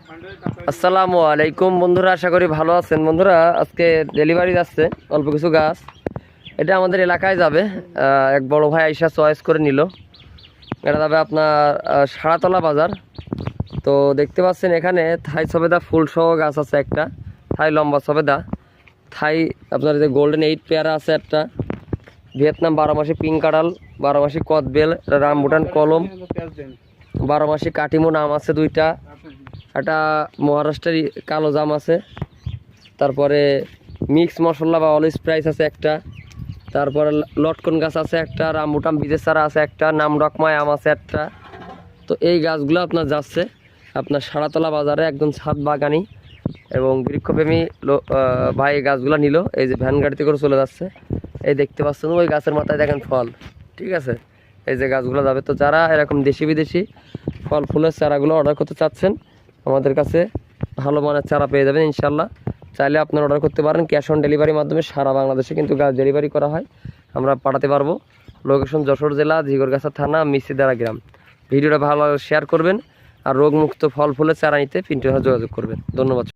আসসালামু আলাইকুম বন্ধুরা, আশা করি ভালো আছেন। বন্ধুরা, আজকে ডেলিভারি যাচ্ছে অল্প কিছু গাছ। এটা আমাদের এলাকায় যাবে। এক বড় ভাই আইসা চয়েস করে নিল। এটা যাবে আপনার সারাতলা বাজার। তো দেখতে পাচ্ছেন এখানে থাই সবেদা ফুল সহ গাছ আছে একটা, থাই লম্বা সবেদা, থাই আপনার যে গোল্ডেন 8 পেয়ারা আছে একটা, ভিয়েতনাম 12 মাসি পিঙ্ক কাঁঠাল, 12 মাসি কদবেল, রামবুটান কলম, 12 মাসি কাটিমো নাম আছে দুইটা, একটা মহারাষ্ট্রের কালো জাম আছে, তারপরে মিক্স মশলা বা অলিভ প্রাইস আছে একটা, তারপরে লটকন গাছ আছে একটা, রামবুটান বিদেশ চারা আছে একটা, নামডকমায় আম আছে একটা। তো এই গাছগুলো আপনার যাচ্ছে আপনার সারাতলা বাজারে, একদম ছাদ বাগানি এবং বৃক্ষপ্রেমী ভাই এই গাছগুলো নিল। এই যে ভ্যান গাড়িতে করে চলে যাচ্ছে, এই দেখতে পাচ্ছেন ওই গাছের মাথায় দেখেন ফল, ঠিক আছে। এই যে গাছগুলো যাবে। তো যারা এরকম দেশি বিদেশি ফল ফুলের চারাগুলো অর্ডার করতে চাচ্ছেন, আমাদের কাছে ভালো মানের চারা পেয়ে যাবেন ইনশাল্লাহ। চাইলে আপনারা অর্ডার করতে পারেন, ক্যাশ অন ডেলিভারির মাধ্যমে সারা বাংলাদেশে কিন্তু গাছ ডেলিভারি করা হয়, আমরা পাঠাতে পারবো। লোকেশন যশোর জেলা ঝিগরগাছা থানা মিসিদারা গ্রাম। ভিডিওটা ভালো শেয়ার করবেন আর রোগমুক্ত ফল ফুলের চারা নিতে পিন্টু যোগাযোগ করবেন। ধন্যবাদ।